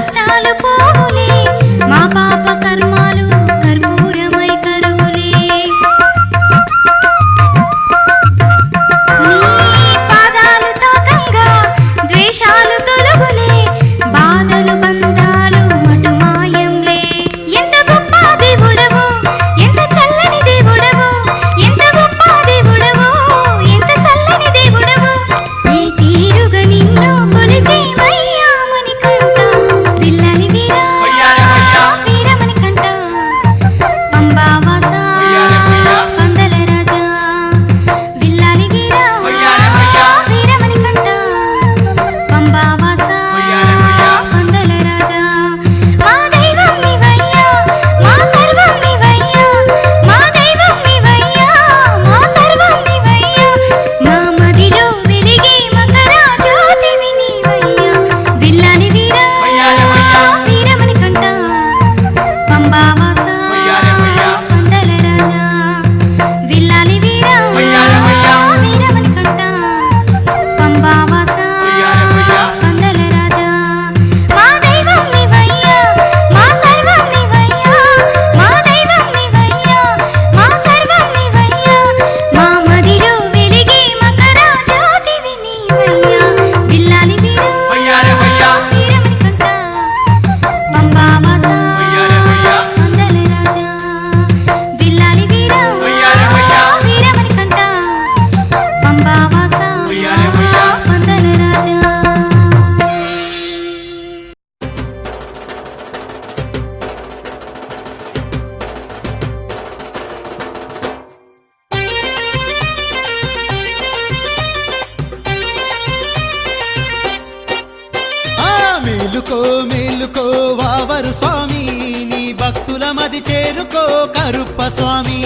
కష్టాలు పోవులే మా పాప కర్మాలు కర్పూరమై కరుగులే నీ పాదాలు తాకంగా ద్వేషాలు తొలగులే బాధలు బంధాలు మటుమాయంలే ఎంత గొప్ప దేవుడవో ఎంత చల్లని దేవుడవో ఎంత గొప్ప దేవుడవో ఎంత చల్లని దేవుడవో ఈ తీరుగా నిన్ను కొలిచేమయ్యా మణికంఠ పిల్లని వీరా వీరమణికంఠ పంబావాస పందల రాజా విల్లాలి వీరా వీరమణికంఠ పంబావాస పందల రాజా మా దైవం నీవయ్యా మా సర్వం నీవయ్యా మా దైవం నీవయ్యా మా సర్వం నీవయ్యా మా మదిలో వెలిగే మకర జ్యోతివి నీవయ్యా విల్లాలి వీరా వీరమణికంఠ పంబావాస పందల రాజా విల్లాలి వీరా వీరమణికంఠ పంబావాస పందల రాజా మా దైవం నీవయ్యా మా సర్వం నీవయ్యా మా దైవం నీవయ్యా మా సర్వం నీవయ్యా మా మదిలో వెలిగే మకర జ్యోతివి నీవయ్యా విల్లాలి వీరా వీరమణికంఠ పంబావాస పందల రాజా విల్లాలి వీరా వీరమణికంఠ పంబావాస పందల రాజా మేలుకో మేలుకో వావరు స్వామి నీ భక్తుల మది చేరుకో కరుప్ప స్వామి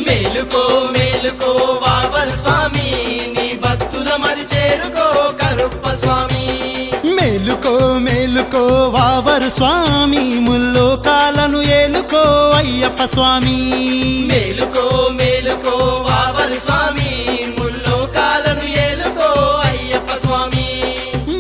మేలుకో మేలుకో వావరు స్వామి నీ భక్తుల మరి చేరుకో కరుప్ప స్వామి మేలుకో మేలుకో వావరు స్వామి ముల్లోకాలను ఏలుకో అయ్యప్ప స్వామి మేలుకో మేలుకో వావరు స్వామి ముల్లోకాలను ఏలుకో అయ్యప్ప స్వామి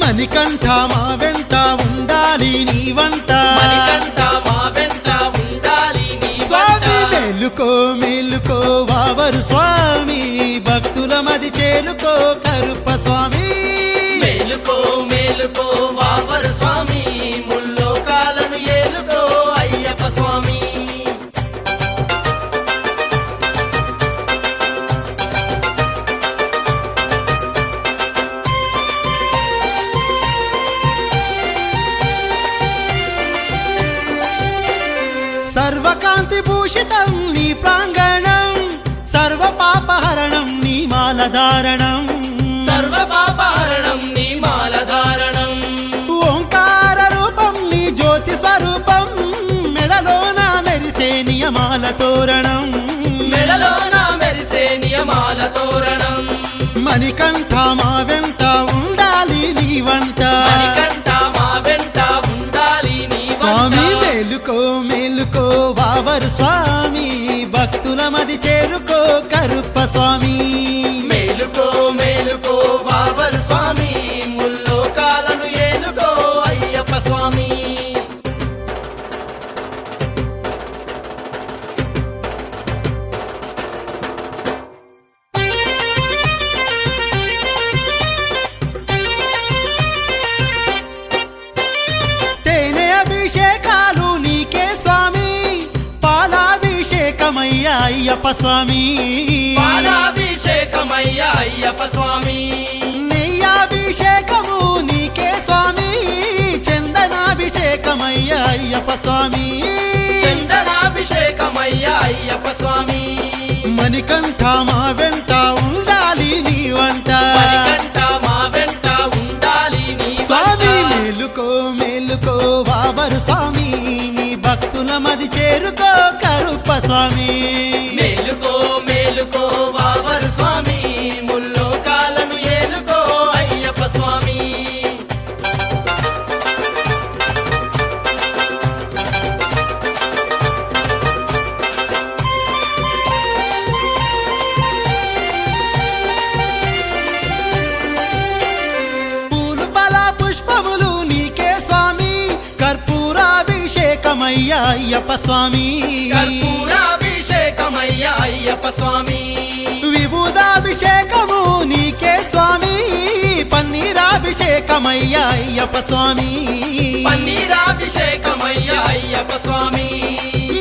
మణికంఠ మా వెంట ఉండాలి నీ వంట మణికంఠ మా వెంట ఉండాలి నీ స్వామి వెంట. మేలుకో మేలుకో వావరు స్వామి భక్తుల మది చేరుకో కరుప్ప స్వామి మేలుకో మేలుకో వావరు స్వామి ముల్లోకాలను ఏలుకో అయ్యప్ప స్వామి సర్వకాంతి భూషితం నీ ప్రాంగణం సర్వ పాపహరణం నీ మాలధారణం సర్వ పాపహరణం నీ మాలధారణం ఓంకార రూపం నీ జ్యోతి స్వరూపం మెడలోన మెరిసే నియమాల తోరణం మెడలోన మెరిసే నియమాల తోరణం మణికంఠ మా వెంట ఉండాలి నీ వంట మణికంఠ మా వెంట ఉండాలి నీ స్వామి వంట. మేలుకో మేలుకో వావరు స్వామి భక్తుల మది చేరుకో కరుప్ప స్వామి మేలుకో మేలుకో వావరు స్వామి ముల్లోకాలను ఏలుకో అయ్యప్ప స్వామి తేనె అభిషేకాలు నీకే స్వామి పాలాభిషేకమయ్యా అయ్యప్ప స్వామి పాలాభిషేకమయ్యా అయ్యప్ప స్వామి నెయ్యాభిషేకము నీకే స్వామి చందనాభిషేకమయ్యా అయ్యప్ప స్వామి చందనాభిషేకమయ్యా అయ్యప్ప స్వామి మణికంఠ మా వెంట ఉండాలి నీ వంట మణికంఠ మా వెంట ఉండాలి నీ స్వామి వంట. మేలుకో మేలుకో వావరు స్వామి నీ భక్తుల మది చేరుకో కరుప్ప స్వామి మేలుకో మేలుకో వావరు స్వామి ముల్లోకాలను ఏలుకో అయ్యప్ప స్వామి అయ్యా అయ్యప్ప స్వామి కర్పూరాభిషేకమయ్య అయ్యప్ప స్వామి విభూదాభిషేకము నీకే స్వామి పన్నీరాభిషేకమయ్యా అయ్యప్ప స్వామి పన్నీరాభిషేకమయ్య అయ్యప్ప స్వామి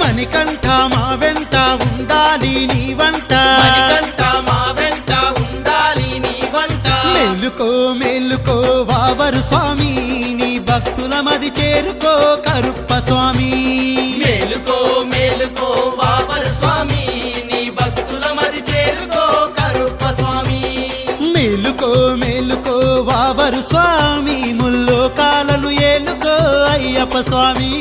మణికంఠ మా వెంట ఉండాలి నీ వంట మణికంఠ మా వెంట ఉండాలి నీ వంట మేలుకో మేలుకో వావరు స్వామి నీ భక్తుల మది చేరుకో కరుప్ప స్వామి మేలుకో మేలుకో వావరు స్వామి నీ భక్తుల మరి చేరుకో కరుప్ప స్వామి మేలుకో మేలుకో వావరు స్వామి ముల్లోకాలను ఏలుకో అయ్యప్ప స్వామి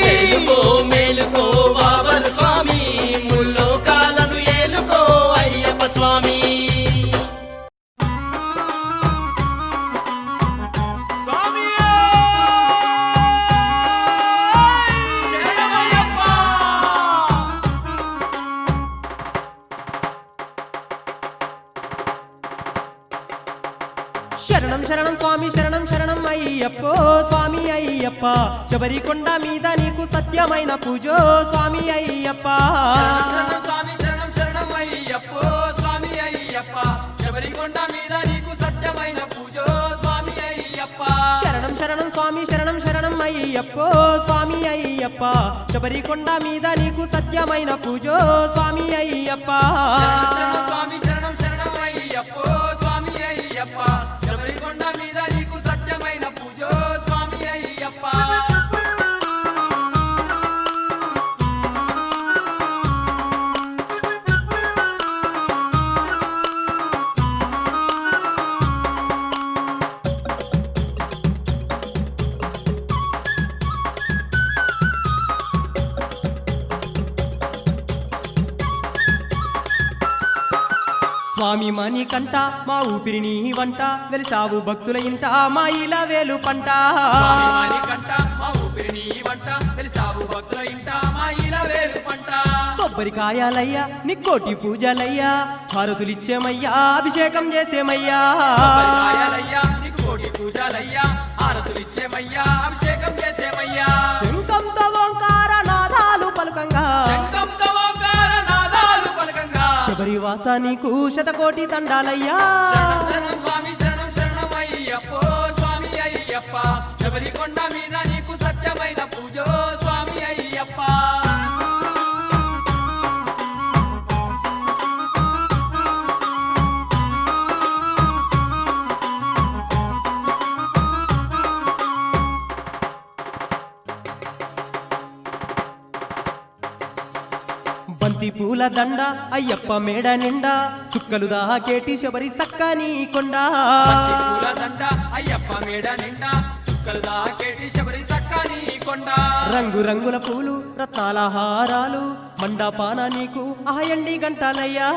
మేలుకో మేలుకో వావరు స్వామి ముల్లోకాలను ఏలుకో అయ్యప్ప స్వామి శరణం శరణం స్వామి శరణం శరణం అయ్యప్పో స్వామి అయ్యప్ప శబరికొండ మీద నీకు సత్యమైన పూజో స్వామి అయ్యప్ప శరణం స్వామి శరణం శరణం అయ్యప్పో స్వామి అయ్యప్ప శబరికొండ మీద నీకు సత్యమైన పూజో స్వామి అయ్యప్ప శరణం శరణం స్వామి శరణం శరణం అయ్యప్పో స్వామి అయ్యప్ప శబరికొండ మీద నీకు సత్యమైన పూజో స్వామి అయ్యప్ప శరణం స్వామి శరణం శరణం అయ్యప్పో స్వామి అయ్యప్ప శబరికొండ మీద నీకు సత్యమైన పూజో స్వామి అయ్యప్ప స్వామి మణికంఠ మా ఊపిరిని వంట వెలిసావు భక్తుల ఇంట మా ఇలా వేలు పంట స్వామి మణికంఠ మా ఊపిరిని వంట తెలిసావు భక్తుల ఇంట మా ఇలా వేలు పంట కొబ్బరికాయలయ్యా నీ కోటి పూజలయ్యా హారతులిచ్చేమయ్యా అభిషేకం చేసేమయ్యా కొబ్బరికాయలయ్యా నీకు కోటి పూజలయ్యా హారతులిచ్చేమయ్యా అభిషేకం చేసేమయ్యా శంఖంతో ఓంకార నాదాలు పలుకంగా శంఖంతో ఓంకార నాదాలు పలకంగా శబరివాస నీకు శతకోటి దండాలయ్యా శరణం శరణం స్వామి శరణం శరణం అయ్యప్పో స్వామి అయ్యప్ప శబరికొండ మీద నీకు సత్యమైన పూజో స్వామి అయ్యప్ప బంతి పూల దండ అయ్యప్ప మేడ నిండా సుక్కలు దాకేటి శబరి సక్కని కొండ బంతి పూల దండ అయ్యప్ప మేడ నిండా సుక్కలు దాకేటి శబరి సక్కని కొండ రంగు రంగుల పూలు రత్నాల హారాలు మండపాన నీకు ఆయండి గంటలయ్యా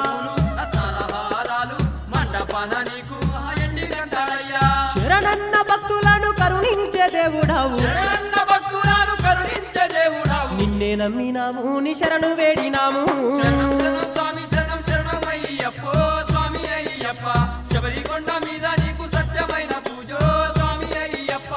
పూలు రత్నాల హారాలు మండపాన నీకు హాయండి గంటాలయ్యా శరణన్న భక్తులను కరుణించే దేవుడావు శరణన్న భక్తులను కరుణించే దేవుడావు నిన్నే నమ్మినాము నీ శరణు వేడినాము శరణం శరణం స్వామి శరణం శరణం అయ్యప్పో స్వామి అయ్యప్ప శబరికొండ మీద నీకు సత్యమైన పూజో స్వామి అయ్యప్ప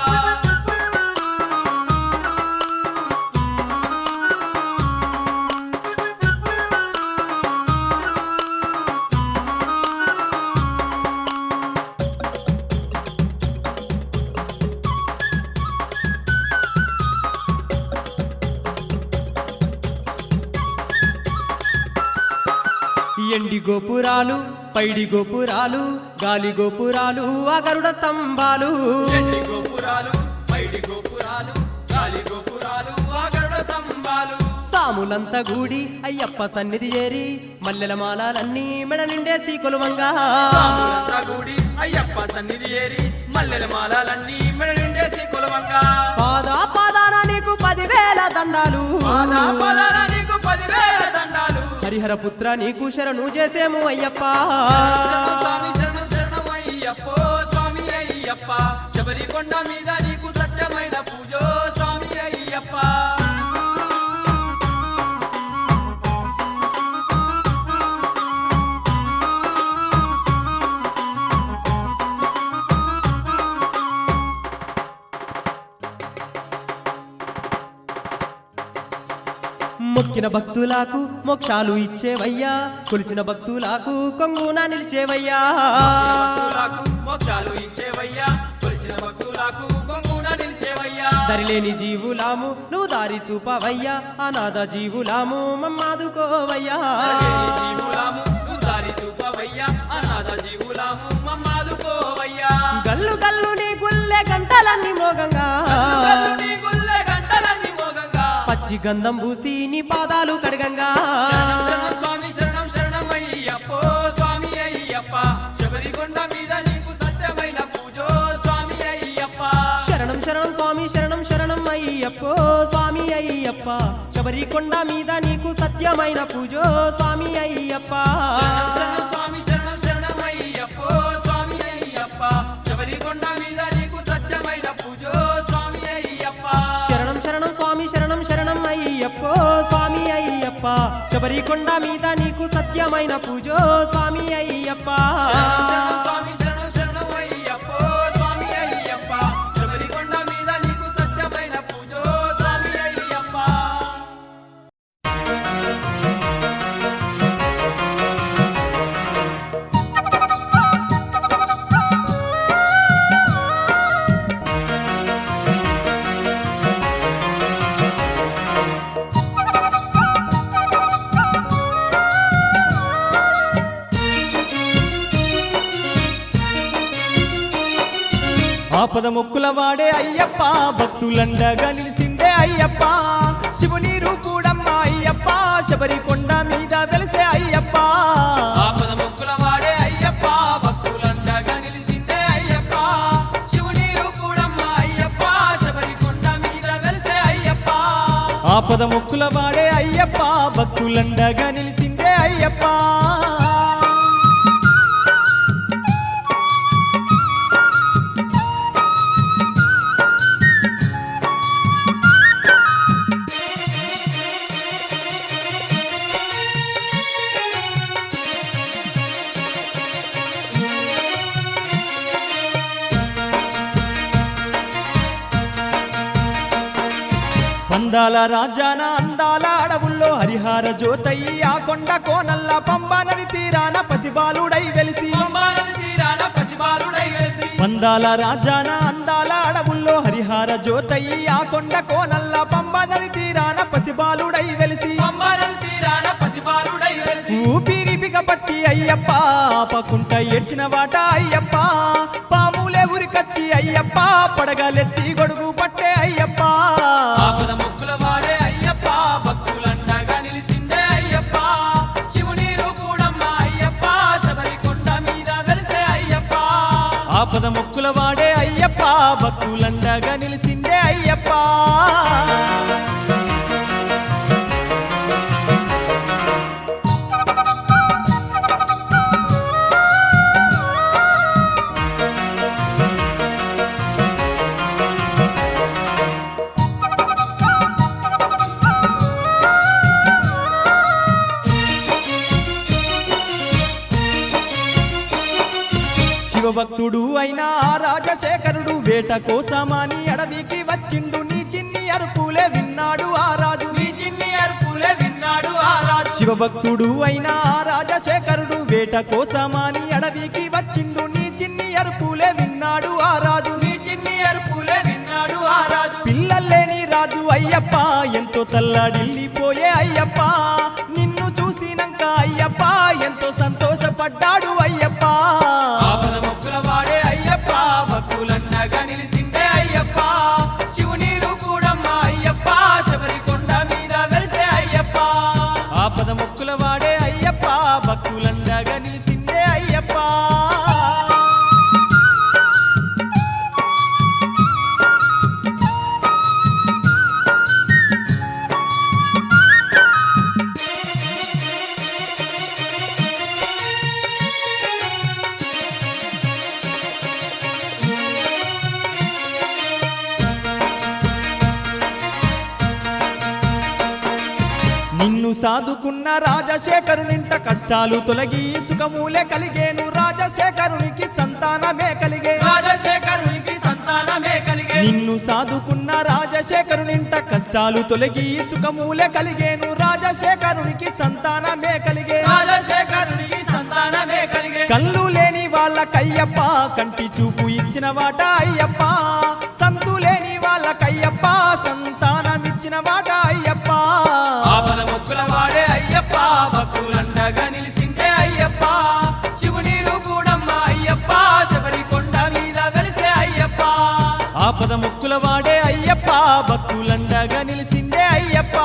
ఎండి గోపురాలు పైడి గోపురాలు గాలి గోపురాలు ఆ గరుడ స్తంభాలు ఎండి గోపురాలు పైడి గోపురాలు గాలి గోపురాలు ఆ గరుడ స్తంభాలు సాములంత గూడి అయ్యప్ప సన్నిధి చేరి మల్లెల మాలలన్నీ మెడ నిండేసి కొలువంగా సాములంతా కూడి అయ్యప్ప సన్నిధి ఏరి మల్లెల మాలలన్నీ మెడ నిండేసి కొలవంగా పాదాన నీకు 10,000 దండాలు పాదా పదాన నీకు 10,000 దండాలు హరిహర పుత్ర నీకు శరణు చేసేము అయ్యప్ప శరణం స్వామి శరణం శరణం అయ్యప్పో స్వామి అయ్యప్ప శబరికొండ మీద నీకు సత్యమైన పూజో స్వామి అయ్యప్ప మొక్కిన భక్తులకు మోక్షాలు ఇచ్చేవయ్యా కొలిచిన భక్తులకు కొంగున నిలిచేవయ్యా భక్తులకు మోక్షాలు ఇచ్చేవయ్యా కొలిచిన భక్తులకు కొంగున నిలిచేవయ్యా దరిలేని జీవులాము నువ్వు దారి చూపవయ్యా అనాథ జీవులాము మమ్మాదుకోవయ్యా జీవులాము నువ్వు దారి చూపవయ్యా అనాథ జీవులాము మమ్మాదుకోవయ్యా గల్లు గల్లు నీ గుల్లె గంటలన్నీ మోగంగా కల్లు నీ గుల్లె గంటలన్నీ మోగంగా పచ్చి గంధం పూసి నీ పాదాలు కడగంగా శరణం శరణం స్వామి శరణం శరణం అయ్యప్పో స్వామి అయ్యప్ప శబరికొండ మీద నీకు సత్యమైన పూజో స్వామి అయ్యప్ప శరణం శరణం స్వామి శరణం శరణం అయ్యప్పో స్వామి అయ్యప్ప శబరికొండ మీద నీకు సత్యమైన పూజో స్వామి అయ్యప్ప శరణం శరణం స్వామి శరణం శరణం అయ్యప్పో స్వామి అయ్యప్ప శబరికొండ మీద నీకు సత్యమైన పూజో స్వామి అయ్యప్ప శరణం శరణం స్వామి శరణం శరణం అయ్యప్పో స్వామి అయ్యప్ప శబరికొండ మీద నీకు సత్యమైన పూజో స్వామి అయ్యప్ప శరణం శరణం స్వామి శరణం శరణం అయ్యప్పో స్వామి అయ్యప్ప శబరికొండ మీద నీకు సత్యమైన పూజో స్వామి అయ్యప్ప ఆపద మొక్కుల వాడే అయ్యప్ప భక్తులండగా నిలిసిండే అయ్యప్ప శివుని రూపుడమ్మ అయ్యప్ప శబరికొండ మీద వెలిసే అయ్యప్ప ఆపద మొక్కుల వాడే అయ్యప్ప భక్తులండగా నిలిసిండే అయ్యప్ప శివుని రూపుడమ్మ అయ్యప్ప శబరికొండ మీద వెలిసే అయ్యప్ప ఆపద మొక్కుల వాడే అయ్యప్ప భక్తులండగా నిలిసిండే అయ్యప్ప పందాల రాజాన అందాల అడవుల్లో హరిహార జ్యోతయ్యి ఆ కొండ కోనల్ల పంబా నది తీరాన పసిబాలుడై వెలిసి పంబానది తీరాన పసిబాలుడై వెలిసి పందాల రాజాన అందాల అడవుల్లో హరిహార జ్యోతయ్యి ఆ కొండ కోనల్ల పంబా నది తీరాన పసిబాలుడై వెలిసి పంబానది తీరాన పసిబాలుడై వెలిసి ఊపిరి బిగపట్టి అయ్యప్ప ఆపకుంట ఏడ్చిన వాట అయ్యప్ప పాములే ఉరికచ్చి అయ్యప్ప పడగలెత్తి గొడుగు పట్టే అయ్యప్ప ఆపద మొక్కుల వాడే అయ్యప్ప భక్తులండగా నిలిసిండే అయ్యప్ప శివుని రూపుడమ్మ అయ్యప్ప శబరికొండ మీద వెలిసే అయ్యప్ప ఆపద మొక్కుల వాడే అయ్యప్ప భక్తులండగా నిలిసిండే అయ్యప్ప శివభక్తుడు అయిన ఆ రాజశేఖరుడు వేట కోసమాని అడవికి వచ్చిండు నీ చిన్ని అరుపులే విన్నాడు ఆ రాజు నీ చిన్ని అరుపులే విన్నాడు ఆ రాజు శివభక్తుడు అయిన ఆ రాజశేఖరుడు వేట కోసమాని అడవికి వచ్చిండు నీ చిన్ని అరుపులే విన్నాడు ఆ రాజు నీ చిన్ని అరుపులే విన్నాడు ఆ రాజు పిల్లలేని రాజు అయ్యప్ప ఎంతో తల్లడిల్లిపోయే అయ్యప్ప నిన్ను చూసినాక అయ్యప్ప ఎంతో సంతోషపడ్డాడు అయ్యప్ప ఆపద మొక్కుల వాడే అయ్యప్ప భక్తులండగా నిలిసిండే అయ్యప్ప శివుని రూపుడమ్మ అయ్యప్ప శబరికొండ మీద వెలిసే అయ్యప్ప ఆపద మొక్కుల వాడే అయ్యప్ప భక్తులండగా నిలిసిండే అయ్యప్ప నిన్ను సాదుకున్న రాజశేఖరునింట కష్టాలు తొలగి సుఖమూలే కలిగేను రాజశేఖరునికి సంతానమే కలిగే రాజశేఖరునికి సంతానమే కలిగే నిన్ను సాదుకున్న రాజశేఖరునింట కష్టాలు తొలగి సుఖమూలే కలిగేను రాజశేఖరునికి సంతానమే కలిగే రాజశేఖరునికి సంతానమే కలిగే కళ్ళు లేని వాళ్ళకయ్యప్ప కంటి చూపు ఇచ్చిన వాట అయ్యప్ప సంతు లేని వాళ్ళకయ్యప్ప సంతానమిచ్చిన వాట అయ్యప్ప ఆపద మొక్కుల వాడే అయ్యప్ప భక్తులండగా నిలిసిండే అయ్యప్ప శివుని రూపుడమ్మ అయ్యప్ప శబరి కొండ మీద వెలిసే అయ్యప్ప ఆపద ముక్కుల వాడే అయ్యప్ప భక్తులండగా నిలిచిండే అయ్యప్ప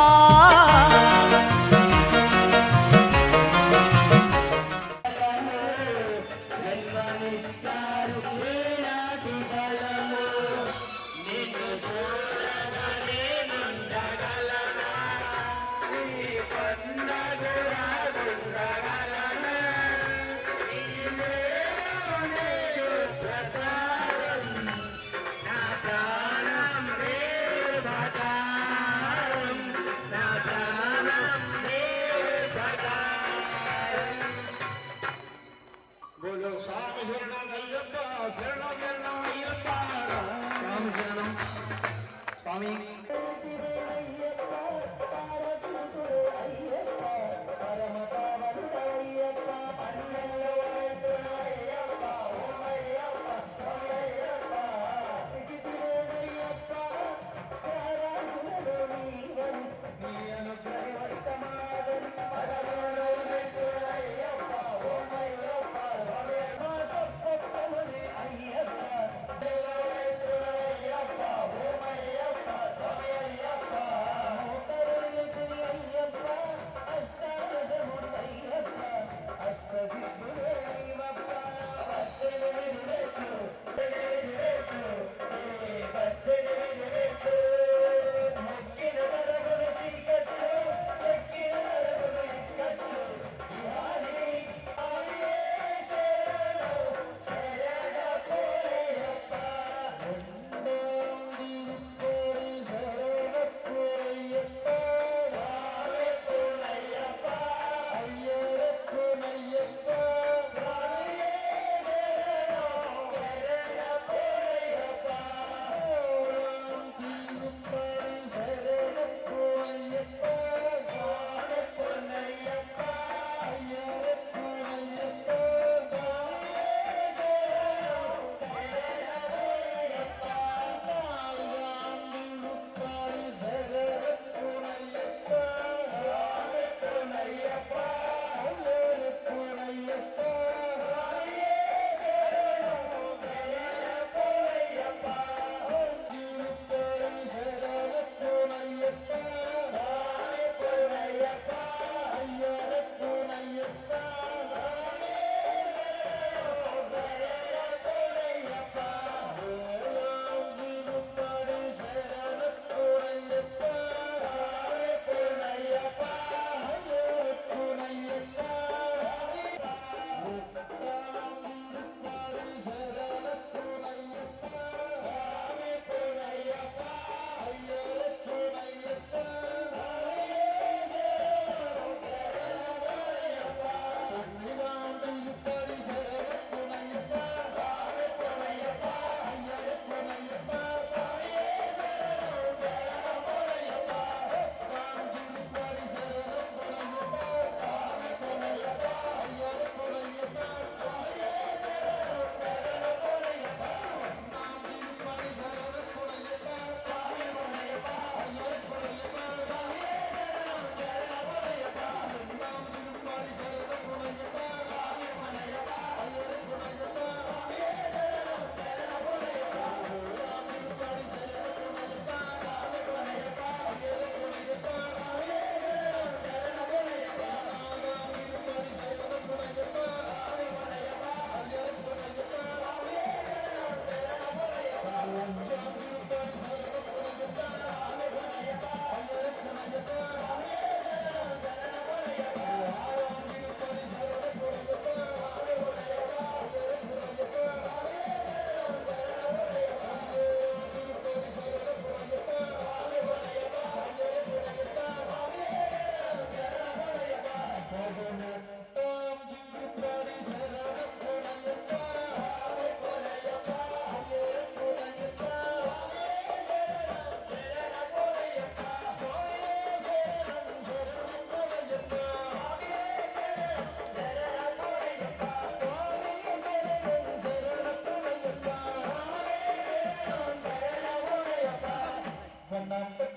Sabe,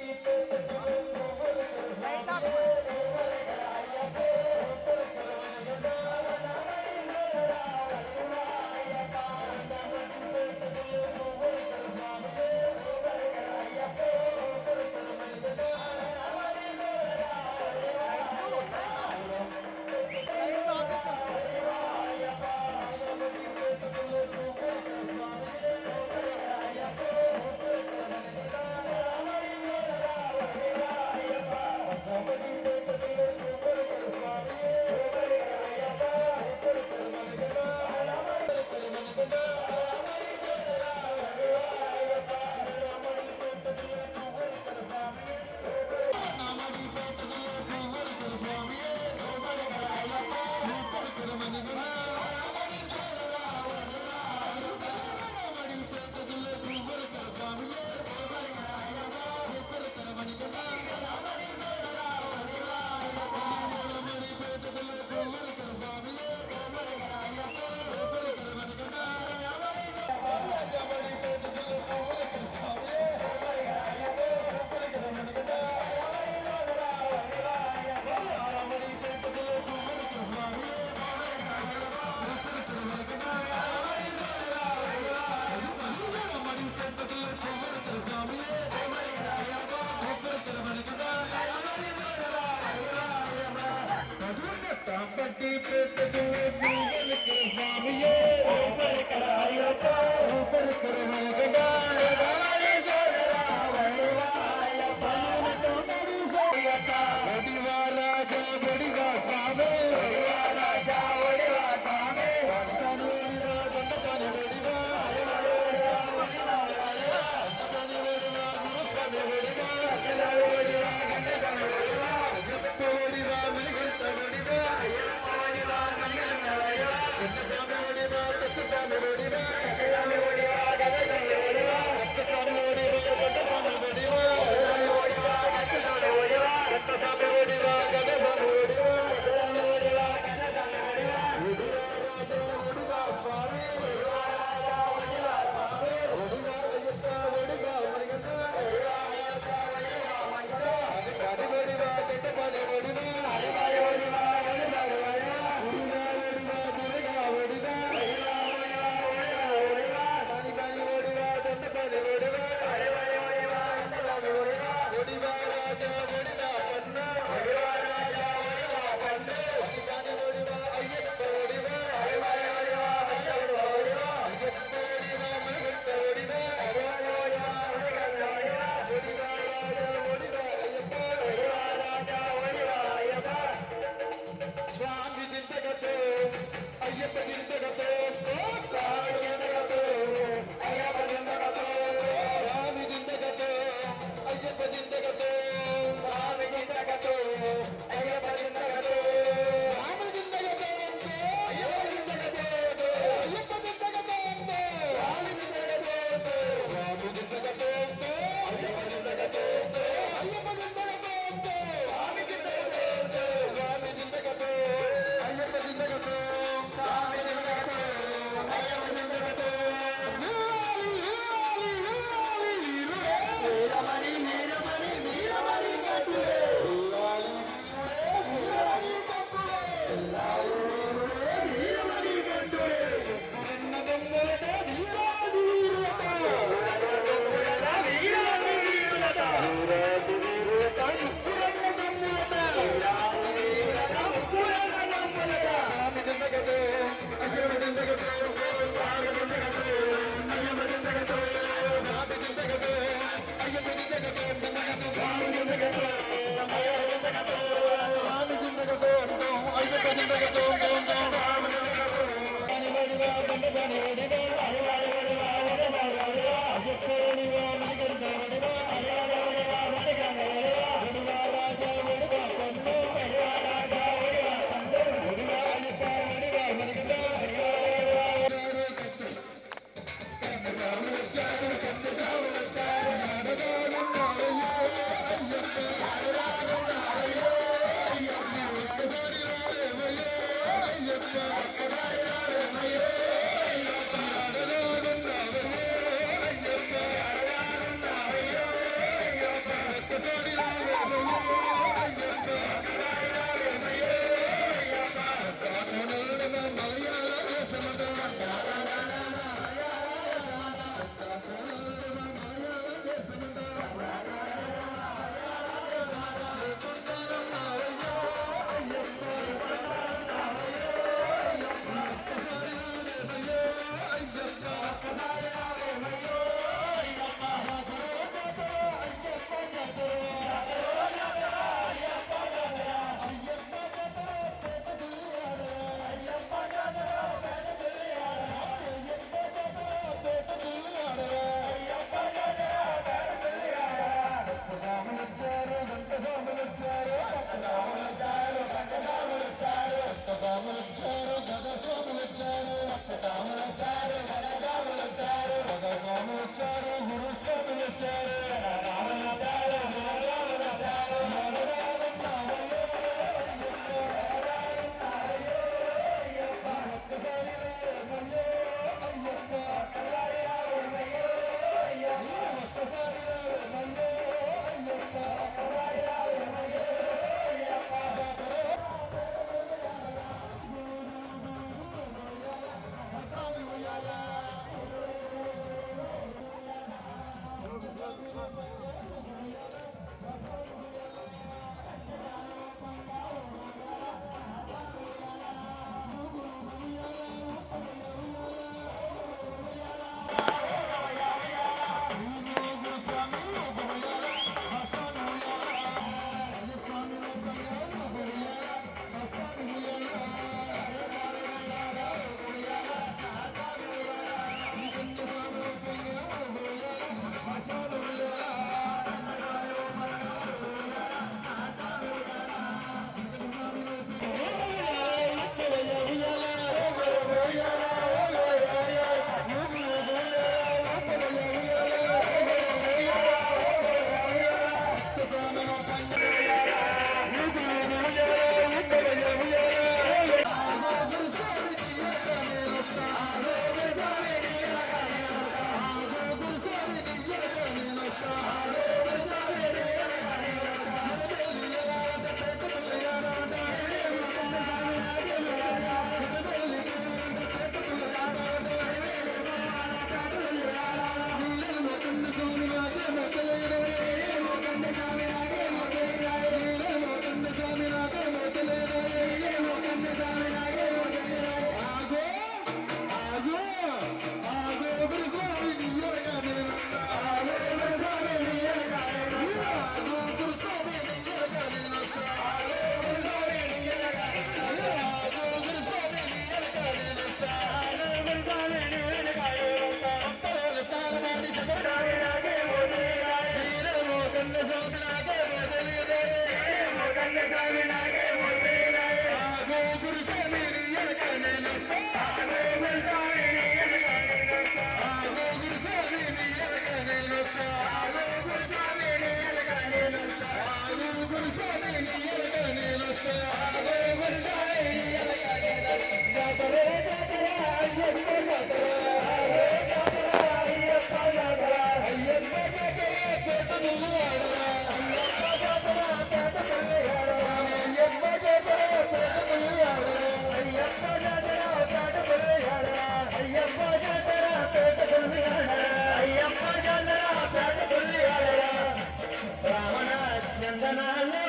వందనాలు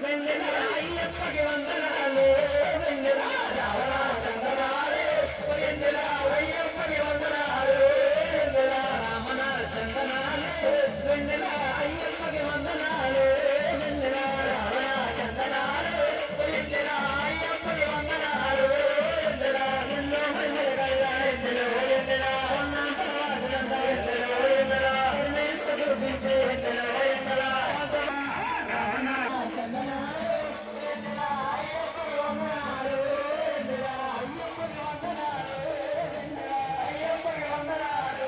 వెన్నెల అయ్యప్పకి వందనాలు వెన్నెల రావణ చందనాలు వెన్నెల అయ్యప్పకి వందనాలు వెన్నెల రామణ చందనాలు వెన్నెల అయ్యప్పకి వందనాలు వెన్నెల రావణ చందనాలు వెన్నెల అయ్యప్పకి వందనాలు వెన్నెల ఎన్నో వెన్నెల వెన్నెల వెన్నెల ఉన్నంత వాసనంత వెన్నెల వెన్నెల ఎన్నెంత చూపించే వెన్నెల వెన్నెల రావణ చందనాలు వెన్నెల అయ్యప్పకి వందనాలు వెన్నెల అయ్యప్పకి వందనాలు వెన్నెల అయ్యప్పకి వందనాలు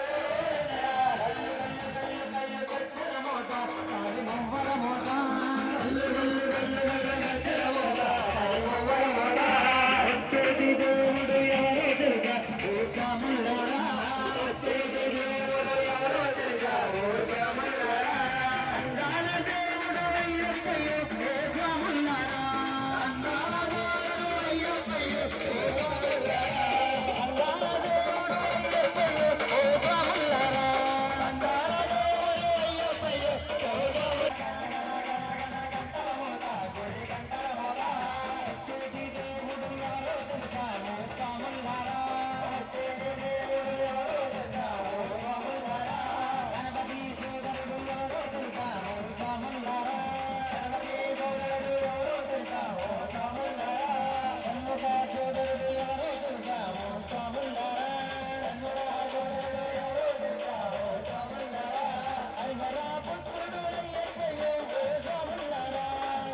వచ్చేది దేవుడు ఎవరో తెలుసా ఓ శ్యామలారా వచ్చేది దేవుడు ఎవరో తెలుసా ఓ శ్యామలారా అందాల దేవుడు అయ్యప్పయ్యో ఓ శ్యామలారా అందాల దేవుడు అయ్యప్పయ్యో ఓ శ్యామలారా అందాల దేవుడు అయ్యప్పయ్యో ఓ శ్యామలారా అందాల దేవుడు అయ్యప్పయ్యో ఓ వచ్చేది దేవుడు ఎవరో తెలుసా ఓ శ్యామలారా వచ్చేది దేవుడు ఎవరో తెలుసా ఓ శ్యామలారా గణపతి సోదరుడు ఎవరో తెలుసా ఓ శ్యామలారా గణపతి సోదరుడు ఎవరో తెలుసా ఓ శ్యామలారా షణ్ముఖ సోదరుడు ఎవరో తెలుసా ఓ శ్యామలారా షణ్ముఖ సోదరుడు ఎవరో తెలుసా ఓ శ్యామలారా హరిహర పుత్రుడు అయ్యప్పయ్యో ఓ శ్యామలారా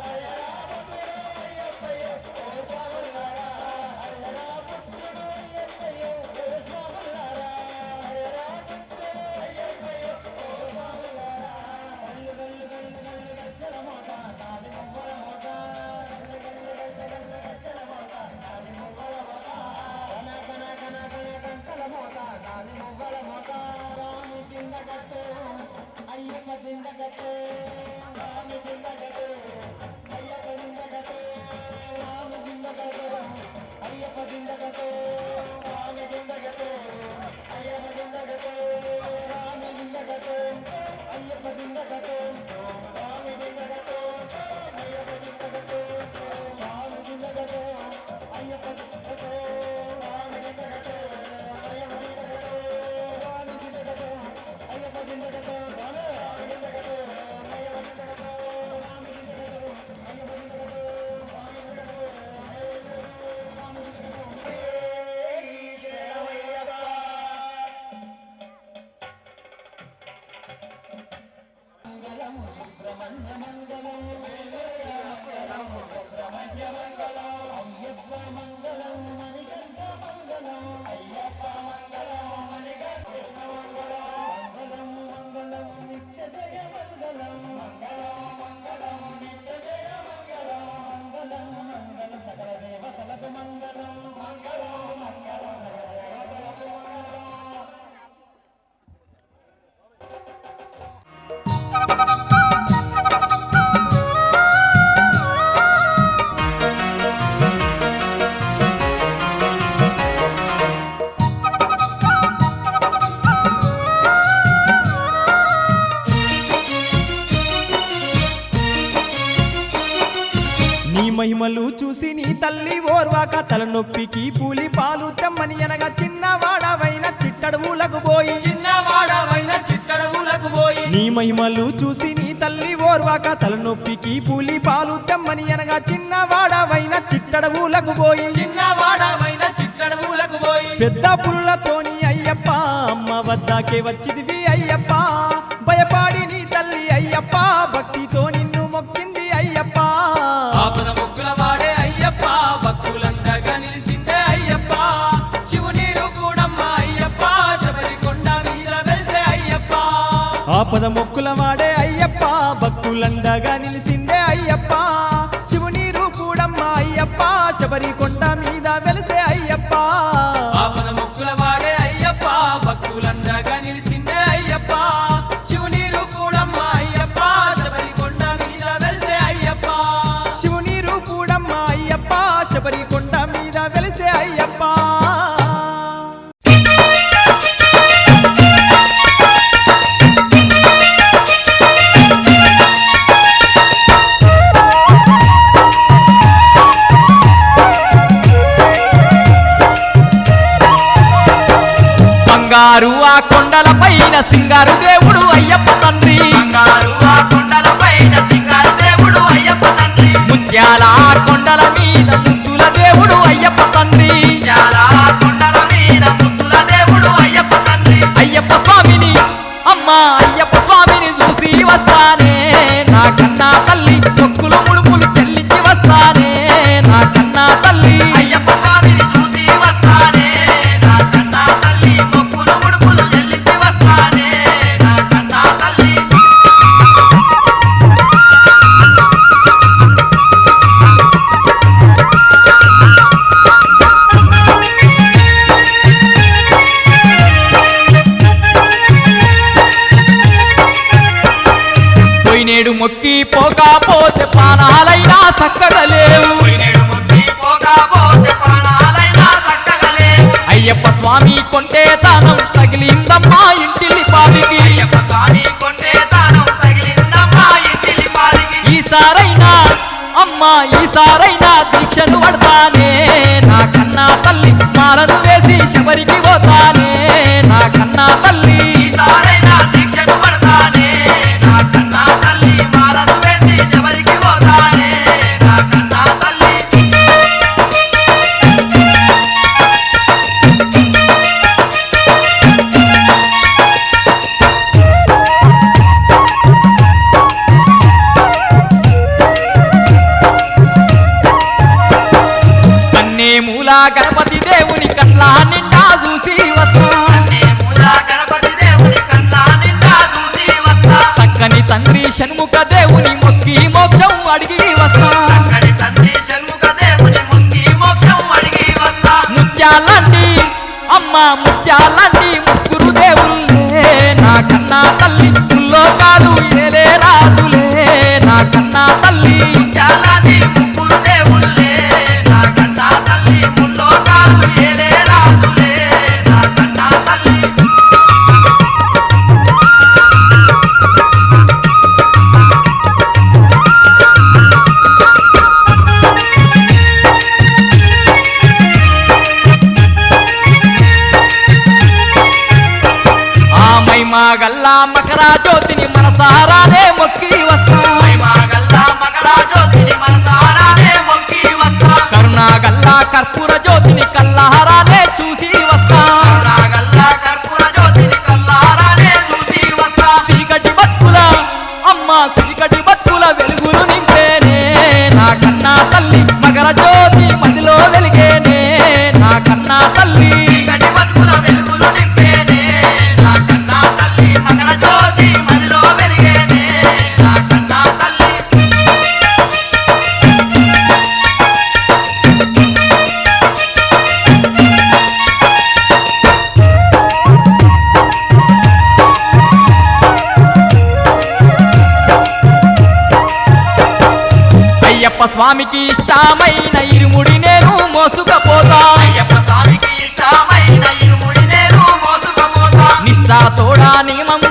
హరిహర పుత్రుడు అయ్యప్పయ్యో ఓ శ్యామలారా హరిహర పుత్రుడు అయ్యప్పయ్యో ఓ శ్యామలారా హరిహర పుత్రుడు అయ్యప్పయ్యో ఓ శ్యామలారా గల్లు గల్లు గల్లు గల్లు గచ్చల మోత తాలి మువ్వల మోత గల్లు గల్లు గల్లు గల్లు గచ్చల మోత తాలి మువ్వల మోత కన కన కన కన గంటల మోత తాలి మువ్వల మోత స్వామి కింద కట్టు అయ్యప్ప కింద కట్టు స్వామి కింద కట్టు అయ్యప్ప కింద కట్టు స్వామి కింద కట్టు అయ్యప్ప కింద కట్టు స్వామి కింద కట్టు అయ్యప్ప కింద కట్టు స్వామి కింద కట్టు అయ్యప్ప కింద కట్టు స్వామి కింద కట్టు అయ్యప్ప కింద కట్టు స్వామి కింద కట్టు అయ్యప్ప కింద కట్టు స్వామి కింద కట్టు అయ్యప్ప కింద కట్టు స్వామి కింద కట్టు అయ్యప్ప కింద కట్టు స్వామి కింద కట్టు అయ్యప్ప కింద కట్టు స్వామి కింద కట్టు అయ్యప్ప కింద కట్టు స్వామి కింద కట్టు మంగళం సుబ్రహ్మణ్య మంగళం మంగళం సుబ్రహ్మణ్య మంగళం అయ్యప్ప మంగళం మణికంఠ మంగళం అయ్యప్ప మంగళం మణికంఠ కృష్ణ మంగళం మంగళం మంగళం నిత్య జయ మంగళం మంగళం మంగళం నిత్య జయ మంగళం మంగళం మంగళం సకల దేవతలకు మంగళం మంగళం మంగళం సకల దేవతలకు మంగళం నీ మహిమలు చూసి నీ తల్లి ఓర్వాక తలనొప్పికి పూలి పాలు తెమ్మని అనగా చిన్నవాడవైన చిట్టడవులకు పోయి చిన్నవాడవైన చిట్టడవులకు పోయి నీ మహిమలు చూసి నీ తల్లి ఓర్వాక తలనొప్పికి పూలి పాలు తెమ్మని అనగా చిన్నవాడవైన చిట్టడవులకు పోయి చిన్నవాడవైన చిట్టడవులకు పోయి పెద్ద పుల్లతోని అయ్యప్ప అమ్మ వద్దకే వచ్చిదివి అయ్యప్ప భయపాడి నీ తల్లి అయ్యప్ప భక్తితో నిన్ను మొక్కింది అయ్యప్ప ఆపద ముక్కుల వాడే అయ్యప్ప భక్తులండగా నిలిసిండే అయ్యప్ప శివుని రూపుడమ్మ అయ్యప్ప శబరి కొండ మీద వెలిసే అయ్యప్ప ఆపద మొక్కుల వాడే అయ్యప్ప భక్తులండగా నిలిసిండే అయ్యప్ప శివుని రూపుడమ్మ అయ్యప్ప శబరి కొండ మీద వెలిసే అయ్యప్ప ఆపద ముక్కుల వాడే అయ్యప్ప భక్తులండగా నిలిసిండే అయ్యప్ప శివుని రూపుడమ్మ అయ్యప్ప శబరి కొండ మీద వెలిసే అయ్యప్ప శివుని రూపుడమ్మ అయ్యప్ప శబరి కొండ మీద వెలిసే అయ్యప్ప బంగారు ఆ కొండల పైన సింగారు దేవుడు అయ్యప్ప తండ్రి బంగారు ఆ కొండల పైన సింగారు దేవుడు అయ్యప్ప తండ్రి ముత్యాల ఆ కొండల మీద ముద్దుల దేవుడు అయ్యప్ప తండ్రి చాలా కొండల మీద ముద్దుల దేవుడు అయ్యప్ప తండ్రి అయ్యప్ప స్వామిని అమ్మా అయ్యప్ప స్వామిని చూసి వస్తానే నా కన్నా తల్లి మొక్కులు ముడుపులు చెల్లించి వస్తానే నా కన్నా తల్లి అయ్యప్ప స్వామిని చూసి వస్తానే నా కన్నా తల్లి మొక్కులు ముడుపులు చెల్లించి వస్తానే నా కన్నా తల్లి పోయినేడు మొక్కి పోకపోతే ప్రాణాలైనా చక్కగా లేవు పోయినేడు మొక్కి పోకపోతే ప్రాణాలైనా చక్కగా లేవు అయ్యప్ప స్వామి కొంటే తానం తగిలిందమ్మా ఇంటిలి పాదికి అయ్యప్ప స్వామి కొంటే తానం తగిలిందమ్మా ఇంటిలి పాలికి ఈసారైనా అమ్మా ఈసారైనా దీక్షను పడతానే నా కన్నా తల్లి మాలను వేసి శబరికి పోతానే నా కన్నా తల్లి ఈసారైనా దీక్షను పడతానే నా కన్నా తల్లి మాలను వేసి శబరికి పోతానే నా కన్నా తల్లి కన్నే మూల గణపతి దేవుని కట్ల నిండా చూసి వస్తా మూల గణపతి దేవుని కన్నా నిండా చూసి వస్తా చక్కని తండ్రి షణ్ముఖ దేవుని మొక్కి మోక్షం అడిగి వస్తా చక్కని తండ్రి షణ్ముఖ దేవుని మొక్కి మోక్షం అడిగి వస్తా ముత్యాలండి అమ్మా ముత్యాలండి ముగ్గురు దేవుళ్ళే నా కన్నా తల్లి ముల్లోకాలు ఏలే రాజులే నా కన్నా తల్లి చాలాది ముగ్గురు దేవుళ్ళే నా కన్నా తల్లి ముల్లోకాలు ఏలే రాజులే నా కన్నా తల్లి ఆ మైమా గల్లా మకరా జ్యోతిని మనసారానే మొక్కి వస్తా మగల్లా మకరా జ్యోతిని మనసారానే మొక్కి వస్తా కరుణా గల్లా కర్పూర జ్యోతిని కల్లారానే చూసి వస్తా నాగల్లా కర్పూర జ్యోతిని కల్లారానే చూసి వస్తా చీకటి బతుకుల అమ్మా చీకటి బతుకుల వెలుగులు నింపేనే నా కన్నా తల్లి మకర జ్యోతి మదిలో వెలిగేనే నా కన్నా తల్లి చీకటి బతుకుల వెలుగులు నింపేనే నా కన్నా తల్లి మకర జ్యోతి మదిలో వెలిగేనే నా కన్నా తల్లి అయ్యప్ప స్వామికి ఇష్టమైన ఇరుముడి నేను మోసుకపోతా అయ్యప్ప స్వామికి ఇష్టమైన ఇరుముడి నేను మోసుకపోతా నిష్ఠా తోడా నియమం